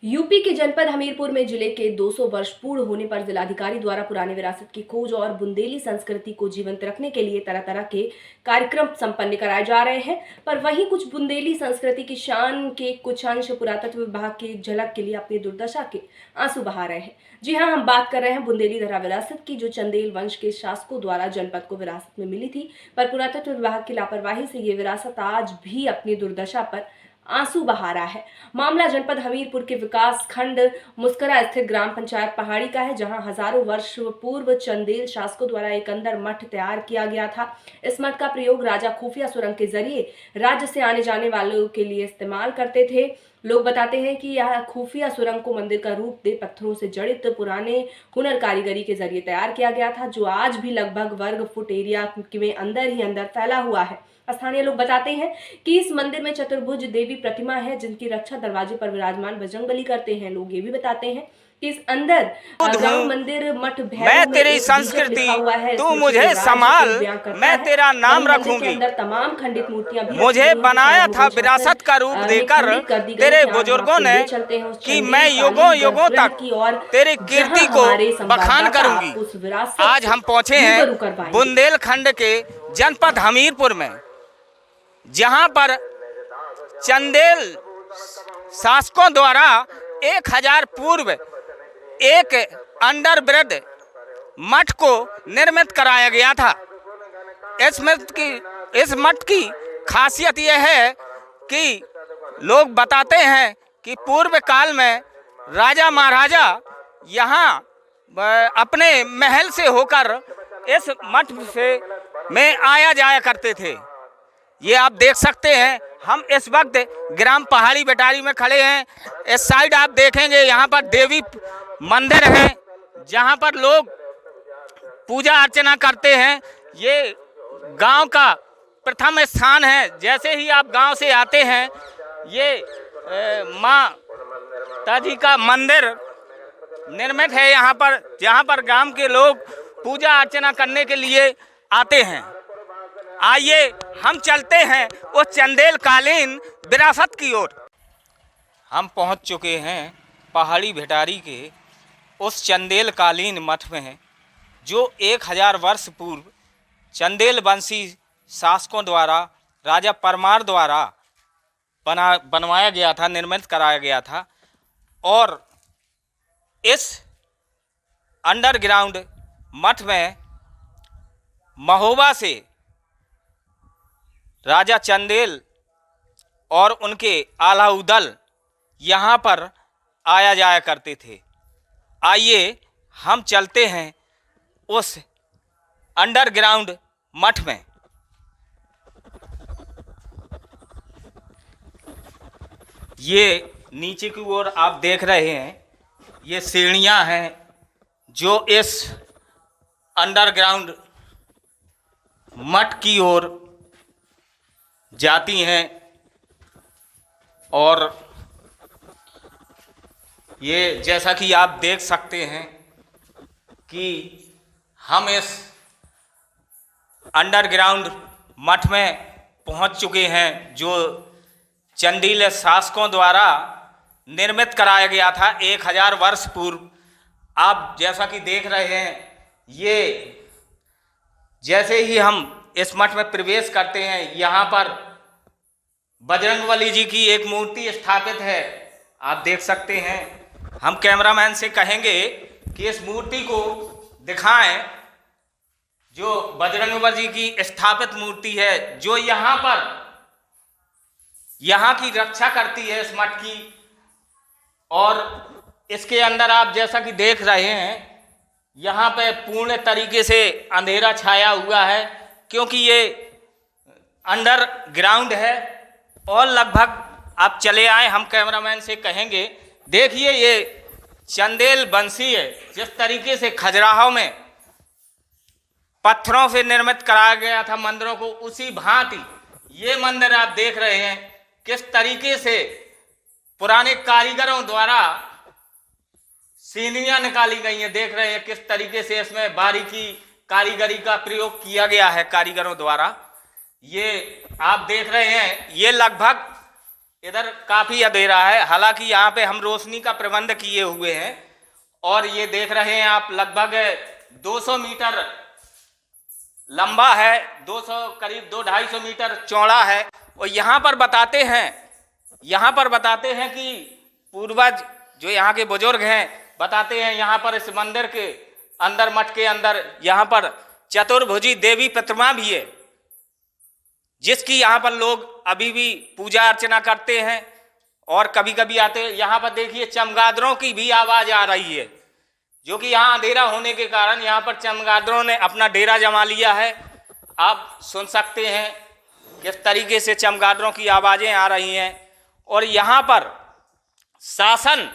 UP के जनपद हमीरपुर में जिले के 200 वर्ष पूर्ण होने पर जिलाधिकारी द्वारा पुराने विरासत की खोज और बुंदेली संस्कृति को जीवंत रखने के लिए तरह तरह के कार्यक्रम संपन्न कराए जा रहे हैं। पर वहीं कुछ बुंदेली संस्कृति की शान के कुछ अंश पुरातत्व विभाग की झलक के लिए अपनी दुर्दशा के आंसू बहा रहे हैं। जी हाँ, हम बात कर रहे हैं बुंदेली धरा विरासत की, जो चंदेल वंश के शासकों द्वारा जनपद को विरासत में मिली थी। पर पुरातत्व विभाग की लापरवाही से ये विरासत आज भी अपनी दुर्दशा पर आंसू बहा रहा है। मामला जनपद हमीरपुर के विकास खंड मुस्करा स्थित ग्राम पंचायत पहाड़ी का है, जहां हजारों वर्ष पूर्व चंदेल शासकों द्वारा एक अंदर मठ तैयार किया गया था। इस मठ का प्रयोग राजा खुफिया सुरंग के जरिए राज्य से आने जाने वालों के लिए इस्तेमाल करते थे। लोग बताते हैं कि यह खुफिया सुरंग को मंदिर का रूप दे पत्थरों से जड़ित पुराने हुनर कारीगरी के जरिए तैयार किया गया था, जो आज भी लगभग वर्ग फुट एरिया में अंदर ही अंदर फैला हुआ है। स्थानीय लोग बताते हैं कि इस मंदिर में चतुर्भुज देवी प्रतिमा है, जिनकी रक्षा दरवाजे पर विराजमान बजरंगबली करते हैं। लोग ये भी बताते हैं कि इस अंदर ग्राम मंदिर मठ मैं तेरी संस्कृति तू मुझे संभाल, मैं तेरा नाम रखूंगी। तमाम खंडित मूर्तियां मुझे बनाया था विरासत का रूप देकर तेरे बुजुर्गों ने कि मैं युगों युगों तक तेरी कीर्ति को बखान करूंगी। आज हम पहुंचे हैं बुंदेलखंड के जनपद हमीरपुर में, जहां पर चंदेल शासकों द्वारा 1000 पूर्व एक अंडरब्रेड मठ को निर्मित कराया गया था। इस मठ की खासियत यह है कि लोग बताते हैं कि पूर्व काल में राजा महाराजा यहाँ अपने महल से होकर इस मठ से में आया जाया करते थे। ये आप देख सकते हैं, हम इस वक्त ग्राम पहाड़ी बेटारी में खड़े हैं। इस साइड आप देखेंगे यहाँ पर देवी मंदिर है, जहाँ पर लोग पूजा अर्चना करते हैं। ये गांव का प्रथम स्थान है। जैसे ही आप गांव से आते हैं, ये माँ ताजी का मंदिर निर्मित है यहाँ पर, जहाँ पर गांव के लोग पूजा अर्चना करने के लिए आते हैं। आइए हम चलते हैं उस चंदेल कालीन विरासत की ओर। हम पहुंच चुके हैं पहाड़ी भेटारी के उस चंदेल कालीन मठ में, जो 1000 वर्ष पूर्व चंदेल वंशी शासकों द्वारा राजा परमार द्वारा बनवाया गया था, निर्मित कराया गया था। और इस अंडरग्राउंड मठ में महोबा से राजा चंदेल और उनके आलाउदल यहाँ पर आया जाया करते थे। आइए हम चलते हैं उस अंडरग्राउंड मठ में। ये नीचे की ओर आप देख रहे हैं, ये सीढ़ियाँ हैं जो इस अंडरग्राउंड मठ की ओर जाती हैं। और ये जैसा कि आप देख सकते हैं कि हम इस अंडरग्राउंड मठ में पहुंच चुके हैं, जो चंदेल शासकों द्वारा निर्मित कराया गया था 1000 वर्ष पूर्व। आप जैसा कि देख रहे हैं, ये जैसे ही हम इस मठ में प्रवेश करते हैं, यहाँ पर बजरंगबली जी की एक मूर्ति स्थापित है। आप देख सकते हैं। हम कैमरामैन से कहेंगे कि इस मूर्ति को दिखाएं, जो बजरंगबली जी की स्थापित मूर्ति है, जो यहाँ की रक्षा करती है इस मठ की। और इसके अंदर आप जैसा कि देख रहे हैं, यहाँ पे पूर्ण तरीके से अंधेरा छाया हुआ है, क्योंकि ये अंडरग्राउंड है। और लगभग आप चले आए, हम कैमरामैन से कहेंगे, देखिए ये चंदेल वंशी है, जिस तरीके से खजुराहो में पत्थरों से निर्मित कराया गया था मंदिरों को, उसी भांति ये मंदिर आप देख रहे हैं किस तरीके से पुराने कारीगरों द्वारा सीढ़ियां निकाली गई हैं। देख रहे हैं किस तरीके से इसमें बारीकी कारीगरी का प्रयोग किया गया है कारीगरों द्वारा। ये आप देख रहे हैं, ये लगभग इधर काफी अंधेरा है, हालांकि यहाँ पे हम रोशनी का प्रबंध किए हुए हैं। और ये देख रहे हैं आप, लगभग 200 मीटर लंबा है, 200 करीब 200-250 मीटर चौड़ा है। और यहाँ पर बताते हैं कि पूर्वज जो यहाँ के बुजुर्ग हैं बताते हैं, यहाँ पर इस मंदिर के अंदर, मठ के अंदर, यहाँ पर चतुर्भुजी देवी प्रतिमा भी है, जिसकी यहाँ पर लोग अभी भी पूजा अर्चना करते हैं और कभी कभी आते हैं। यहाँ पर देखिए चमगादड़ों की भी आवाज आ रही है, जो कि यहाँ अंधेरा होने के कारण यहाँ पर चमगादड़ों ने अपना डेरा जमा लिया है। आप सुन सकते हैं किस तरीके से चमगादड़ों की आवाजें आ रही हैं। और यहाँ पर शासन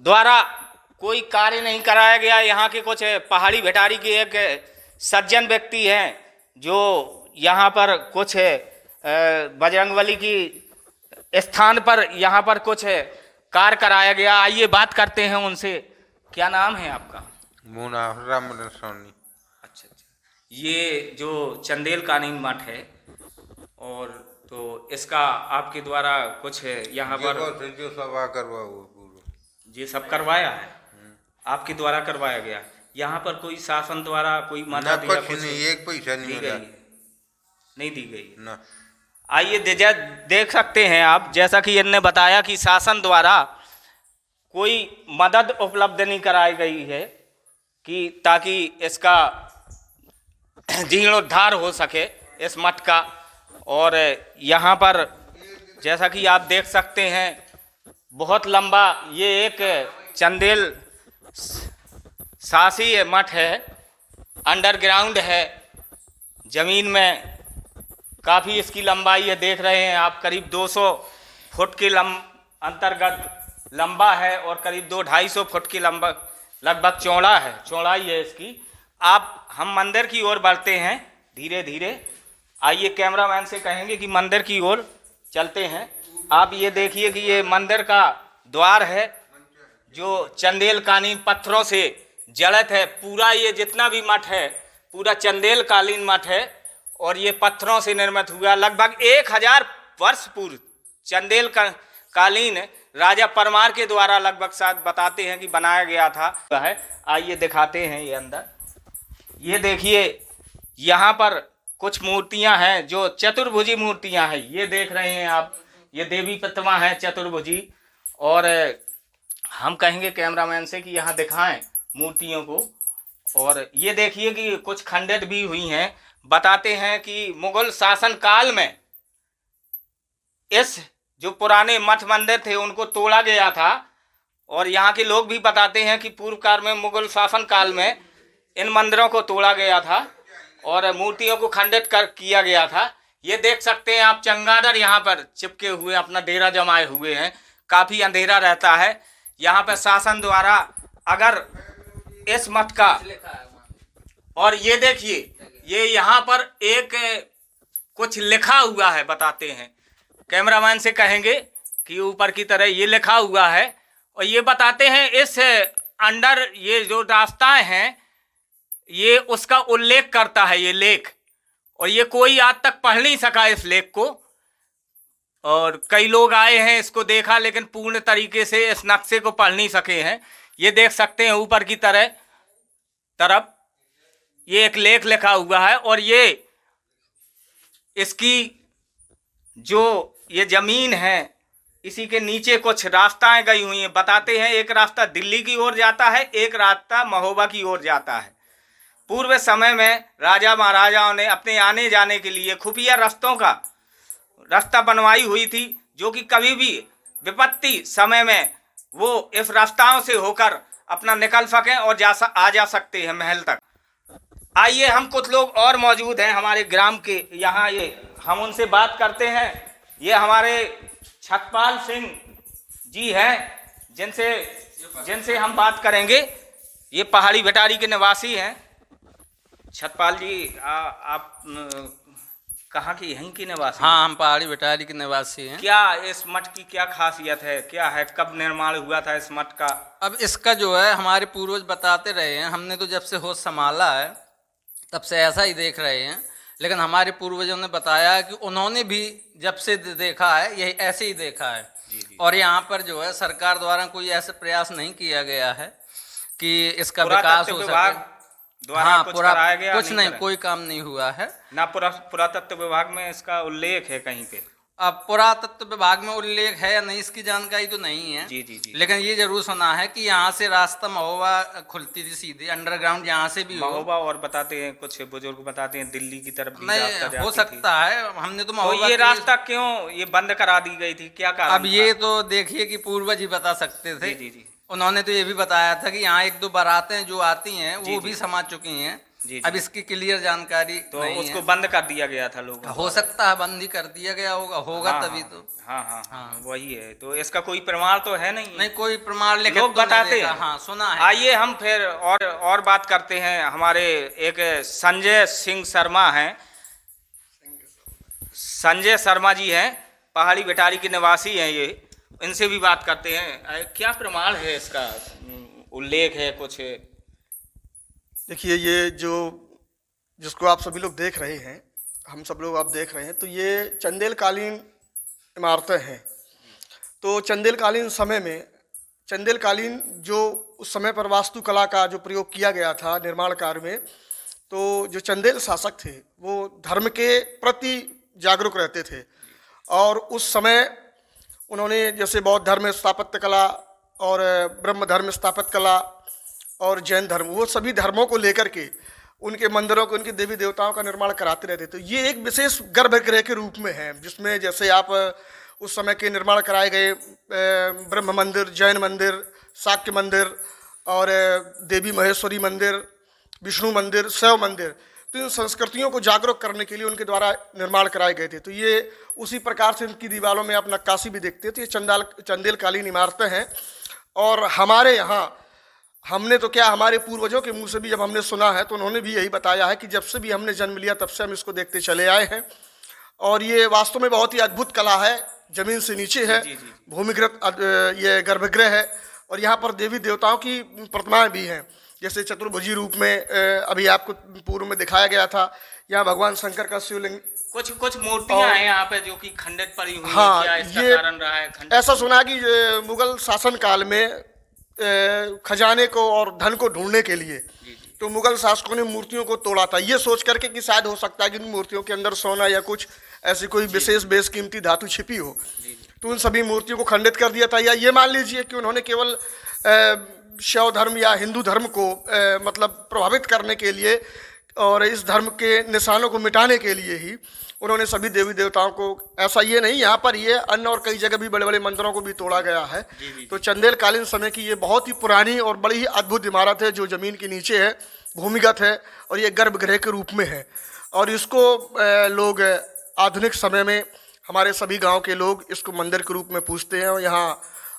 द्वारा कोई कार्य नहीं कराया गया। यहाँ के कुछ पहाड़ी भिटारी के एक सज्जन व्यक्ति हैं जो यहाँ पर कुछ बजरंगबली की स्थान पर यहाँ पर कुछ कार्य कराया गया। आइए बात करते हैं उनसे। क्या नाम है आपका? राम सोनी। अच्छा, ये जो चंदेल कालीन मठ है, और तो इसका आपके द्वारा कुछ यहाँ पर जो सभा करवा ये सब करवाया है, आपके द्वारा करवाया गया। यहाँ पर कोई शासन द्वारा कोई मदद या कुछ नहीं, एक पैसा नहीं मिला, नहीं दी गई ना। आइए देख सकते हैं आप, जैसा कि इन्होंने बताया कि शासन द्वारा कोई मदद उपलब्ध नहीं कराई गई है कि ताकि इसका जीर्णोद्धार हो सके इस मठ का। और यहाँ पर जैसा कि आप देख सकते हैं, बहुत लंबा ये एक चंदेल शासी मठ है, अंडरग्राउंड है, जमीन में काफ़ी इसकी लंबाई है। देख रहे हैं आप, करीब 200 फुट के अंतर्गत लंबा है और करीब 200-250 फुट की लगभग चौड़ाई है इसकी। आप हम मंदिर की ओर बढ़ते हैं धीरे धीरे। आइए, कैमरामैन से कहेंगे कि मंदिर की ओर चलते हैं। आप ये देखिए कि ये मंदिर का द्वार है जो चंदेल कालीन पत्थरों से जड़ित है। पूरा ये जितना भी मठ है पूरा चंदेल कालीन मठ है और ये पत्थरों से निर्मित हुआ। लगभग 1000 वर्ष पूर्व चंदेल कालीन राजा परमार के द्वारा लगभग शायद बताते हैं कि बनाया गया था है। आइए दिखाते हैं ये अंदर। ये देखिए यहाँ पर कुछ मूर्तियां हैं जो चतुर्भुजी मूर्तियां हैं। ये देख रहे हैं आप, ये देवी प्रतिमा है चतुर्भुजी। और हम कहेंगे कैमरामैन से कि यहाँ दिखाएं मूर्तियों को। और ये देखिए कि कुछ खंडित भी हुई हैं। बताते हैं कि मुगल शासन काल में इस जो पुराने मठ मंदिर थे उनको तोड़ा गया था। और यहाँ के लोग भी बताते हैं कि पूर्व काल में, मुगल शासन काल में इन मंदिरों को तोड़ा गया था और मूर्तियों को खंडित किया गया था। ये देख सकते हैं आप, चमगादड़ यहाँ पर चिपके हुए अपना डेरा जमाए हुए हैं। काफ़ी अंधेरा रहता है यहाँ पर शासन द्वारा अगर इस मठ का। और ये देखिए, ये यहाँ पर एक कुछ लिखा हुआ है, बताते हैं कैमरामैन से कहेंगे कि ऊपर की तरह ये लिखा हुआ है। और ये बताते हैं इस अंडर ये जो रास्ताएं हैं ये उसका उल्लेख करता है ये लेख। और ये कोई आज तक पढ़ नहीं सका इस लेख को। और कई लोग आए हैं, इसको देखा, लेकिन पूर्ण तरीके से इस नक्शे को पढ़ नहीं सके हैं। ये देख सकते हैं ऊपर की तरफ ये एक लेख लिखा हुआ है। और ये इसकी जो ये जमीन है इसी के नीचे कुछ रास्ताएं गई हुई हैं। बताते हैं एक रास्ता दिल्ली की ओर जाता है, एक रास्ता महोबा की ओर जाता है। पूर्व समय में राजा महाराजाओं ने अपने आने जाने के लिए खुफिया रास्ता बनवाई हुई थी, जो कि कभी भी विपत्ति समय में वो इस रास्ताओं से होकर अपना निकल सकें और आ जा सकते हैं महल तक। आइए, हम कुछ लोग और मौजूद हैं हमारे ग्राम के यहाँ, ये हम उनसे बात करते हैं। ये हमारे छतपाल सिंह जी हैं जिनसे हम बात करेंगे। ये पहाड़ी भिटारी के निवासी हैं। छतपाल जी, आप कहाँ की, यहीं की निवासी? हाँ, हम पहाड़ी भिटारी के निवासी हैं। क्या इस मठ की क्या खासियत है, क्या है, कब निर्माण हुआ था इस मठ का? अब इसका जो है हमारे पूर्वज बताते रहे हैं, हमने तो जब से होश संभाला है तब से ऐसा ही देख रहे हैं। लेकिन हमारे पूर्वजों ने बताया कि उन्होंने भी जब से देखा है यही ऐसे ही देखा है। और यहाँ पर जो है सरकार द्वारा कोई ऐसा प्रयास नहीं किया गया है कि इसका विकास हो सके। हाँ, कुछ नहीं, कोई काम नहीं हुआ है ना। पुरातत्व विभाग में इसका उल्लेख है कहीं पे? अब पुरातत्व विभाग में उल्लेख है या नहीं इसकी जानकारी तो नहीं है। जी। लेकिन ये जरूर सुना है कि यहाँ से रास्ता महोबा खुलती थी सीधे अंडरग्राउंड, यहाँ से भी महोबा, और बताते हैं कुछ बुजुर्ग बताते हैं दिल्ली की तरफ भी नहीं हो सकता है। हमने तो महोबा ये रास्ता क्यों ये बंद करा दी गई थी, क्या कारण? अब ये तो देखिए कि पूर्वज ही बता सकते थे। जी। उन्होंने तो ये भी बताया था कि यहाँ एक दो बारातें जो आती हैं वो भी समा चुकी हैं। अब इसकी क्लियर जानकारी तो नहीं उसको है। बंद कर दिया गया था लोगों को। हो सकता है बंद ही कर दिया गया होगा तभी तो। हाँ, वही है। तो इसका कोई प्रमाण तो है नहीं कोई प्रमाण लिखित लोग तो बताते हैं। हाँ, सुना है। आइए हम फिर और बात करते हैं। हमारे एक संजय सिंह शर्मा हैं, संजय शर्मा जी हैं, पहाड़ी बेटारी के निवासी हैं ये। इनसे भी बात करते हैं। क्या प्रमाण है इसका, उल्लेख है कुछ? देखिए, ये जिसको आप सभी लोग देख रहे हैं, हम सब लोग आप देख रहे हैं, तो ये चंदेलकालीन इमारतें हैं। तो चंदेलकालीन समय में चंदेलकालीन जो उस समय पर वास्तुकला का जो प्रयोग किया गया था निर्माण कार्य में, तो जो चंदेल शासक थे वो धर्म के प्रति जागरूक रहते थे। और उस समय उन्होंने जैसे बौद्ध धर्म स्थापत्य कला और ब्रह्म धर्म स्थापत्य कला और जैन धर्म, वो सभी धर्मों को लेकर के उनके मंदिरों को, उनके देवी देवताओं का निर्माण कराते रहते। तो ये एक विशेष गर्भगृह के रूप में है, जिसमें जैसे आप उस समय के निर्माण कराए गए ब्रह्म मंदिर, जैन मंदिर, शाक्य मंदिर और देवी महेश्वरी मंदिर, विष्णु मंदिर, शैव मंदिर, तो इन संस्कृतियों को जागरूक करने के लिए उनके द्वारा निर्माण कराए गए थे। तो ये उसी प्रकार से इनकी दीवारों में आप नक्काशी भी देखते हैं। तो ये चंदेलकालीन इमारतें हैं। और हमारे यहाँ हमने तो क्या, हमारे पूर्वजों के मुंह से भी जब हमने सुना है तो उन्होंने भी यही बताया है कि जब से भी हमने जन्म लिया तब से हम इसको देखते चले आए हैं। और ये वास्तव में बहुत ही अद्भुत कला है, जमीन से नीचे है, भूमिगत ये गर्भगृह है। और यहाँ पर देवी देवताओं की प्रतिमाएं भी हैं, जैसे चतुर्भुजी रूप में अभी आपको पूर्व में दिखाया गया था। यहाँ भगवान शंकर का शिवलिंग, कुछ मूर्तियां हैं यहाँ पे जो कि खंडित पड़ी हुई हाँ, हैं। क्या इसका ये कारण रहा है? ऐसा सुना कि मुगल शासन काल में खजाने को और धन को ढूंढने के लिए तो मुगल शासकों ने मूर्तियों को तोड़ा था, ये सोच करके कि शायद हो सकता है कि इन मूर्तियों के अंदर सोना या कुछ ऐसी कोई विशेष बेशकीमती धातु छिपी हो। तो उन सभी मूर्तियों को खंडित कर दिया था। या ये मान लीजिए कि उन्होंने केवल शैव धर्म या हिंदू धर्म को मतलब प्रभावित करने के लिए और इस धर्म के निशानों को मिटाने के लिए ही उन्होंने सभी देवी देवताओं को, ऐसा ये नहीं, यहाँ पर ये अन्य और कई जगह भी बड़े बड़े मंदिरों को भी तोड़ा गया है। तो चंदेलकालीन समय की ये बहुत ही पुरानी और बड़ी ही अद्भुत इमारत है जो ज़मीन के नीचे है, भूमिगत है और ये गर्भगृह के रूप में है। और इसको लोग आधुनिक समय में हमारे सभी गांव के लोग इसको मंदिर के रूप में पूजते हैं। और यहाँ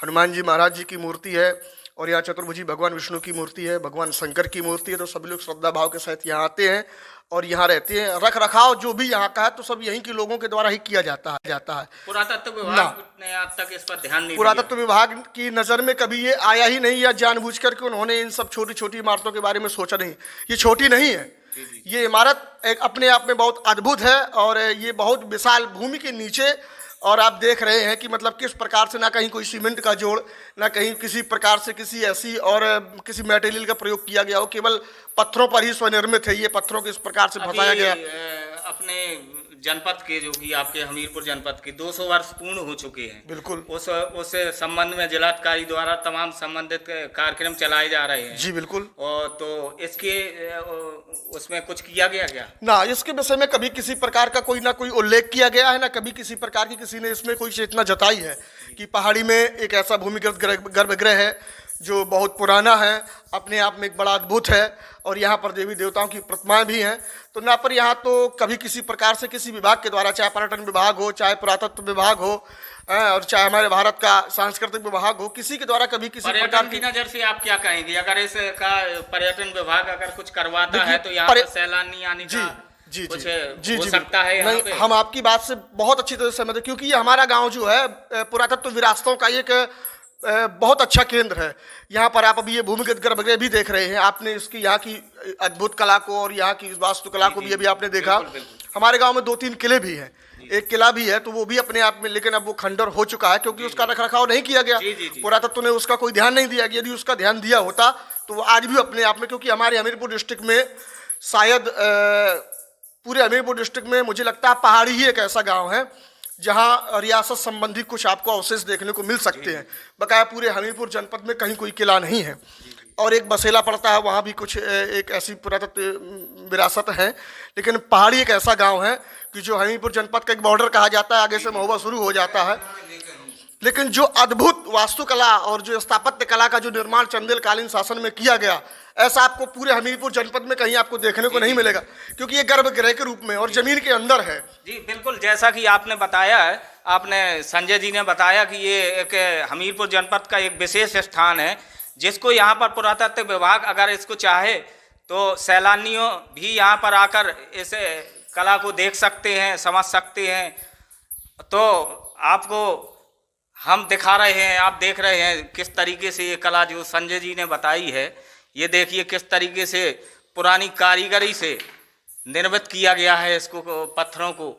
हनुमान जी महाराज जी की मूर्ति है और यहाँ चतुर्भुजी भगवान विष्णु की मूर्ति है, भगवान शंकर की मूर्ति है। तो सभी लोग श्रद्धा भाव के साथ यहाँ आते हैं और यहाँ रहते हैं। रख रखाव जो भी यहाँ का है तो सब यहीं के लोगों के द्वारा ही किया जाता है। पुरातत्व विभाग ने अब तक इस पर ध्यान नहीं दिया। पुरातत्व विभाग की नज़र में कभी ये आया ही नहीं, या जानबूझ करके उन्होंने इन सब छोटी छोटी इमारतों के बारे में सोचा नहीं। ये छोटी नहीं है, ये इमारत एक अपने आप में बहुत अद्भुत है और ये बहुत विशाल भूमि के नीचे। और आप देख रहे हैं कि मतलब किस प्रकार से ना कहीं कोई सीमेंट का जोड़, ना कहीं किसी प्रकार से किसी ऐसी और किसी मटेरियल का प्रयोग किया गया हो, केवल पत्थरों पर ही स्वनिर्मित है। ये पत्थरों को इस प्रकार से फंसाया गया। अपने जनपद के, जो कि आपके हमीरपुर जनपद के 200 वर्ष पूर्ण हो चुके हैं। बिल्कुल। उस संबंध में जिलाधिकारी द्वारा तमाम संबंधित कार्यक्रम चलाए जा रहे हैं। जी बिल्कुल। और तो इसके उसमें कुछ किया गया क्या? ना, इसके विषय में कभी किसी प्रकार का कोई ना कोई उल्लेख किया गया है, ना कभी किसी प्रकार की किसी ने इसमें कोई चेतना जताई है कि पहाड़ी में एक ऐसा भूमिगत गर्भगृह है जो बहुत पुराना है, अपने आप में एक बड़ा अद्भुत है और यहाँ पर देवी देवताओं की प्रतिमाएं भी हैं। तो ना पर यहाँ तो कभी किसी प्रकार से किसी विभाग के द्वारा, चाहे पर्यटन विभाग हो, चाहे पुरातत्व विभाग हो और चाहे हमारे भारत का सांस्कृतिक विभाग हो, किसी के द्वारा कभी किसी प्रकार की नज़र से आप क्या कहेंगे? अगर इसका पर्यटन विभाग अगर कुछ करवाता है तो यहाँ पर सैलानी आने का जी हो सकता है। यहाँ पे हम आपकी बात से बहुत अच्छी तरह से सहमत हैं, क्योंकि ये हमारा गाँव जो है पुरातत्व विरासतों का एक बहुत अच्छा केंद्र है। यहाँ पर आप अभी ये भूमिगत गर्भगृह भी देख रहे हैं, आपने इसकी यहाँ की अद्भुत कला को और यहाँ की वास्तुकला को भी अभी आपने देखा। हमारे गांव में 2-3 किले भी हैं, एक किला भी है तो वो भी अपने आप में, लेकिन अब वो खंडर हो चुका है क्योंकि उसका रखरखाव नहीं किया गया, पुरातत्व ने उसका कोई ध्यान नहीं दिया। यदि उसका ध्यान दिया होता तो वो आज भी अपने आप में, क्योंकि हमारे हमीरपुर डिस्ट्रिक्ट में शायद पूरे हमीरपुर डिस्ट्रिक्ट में मुझे लगता है पहाड़ी ही एक ऐसा गांव है जहां रियासत संबंधी कुछ आपको अवशेष देखने को मिल सकते हैं। बकाया पूरे हमीरपुर जनपद में कहीं कोई किला नहीं है। और एक बसेला पड़ता है, वहाँ भी कुछ एक ऐसी पुरातत्व विरासत है। लेकिन पहाड़ी एक ऐसा गांव है कि जो हमीरपुर जनपद का एक बॉर्डर कहा जाता है, आगे से महोबा शुरू हो जाता है। लेकिन जो अद्भुत वास्तुकला और जो स्थापत्य कला का जो निर्माण चंदेल कालीन शासन में किया गया, ऐसा आपको पूरे हमीरपुर जनपद में कहीं आपको देखने को नहीं मिलेगा, क्योंकि ये गर्भगृह के रूप में और जमीन के अंदर है। जी बिल्कुल, जैसा कि आपने बताया है, आपने संजय जी ने बताया कि ये एक हमीरपुर जनपद का एक विशेष स्थान है जिसको यहाँ पर पुरातत्व विभाग अगर इसको चाहे तो सैलानियों भी यहाँ पर आकर इस कला को देख सकते हैं, समझ सकते हैं। तो आपको हम दिखा रहे हैं, आप देख रहे हैं किस तरीके से ये कला जो संजय जी ने बताई है, ये देखिए किस तरीके से पुरानी कारीगरी से निर्मित किया गया है इसको, पत्थरों को।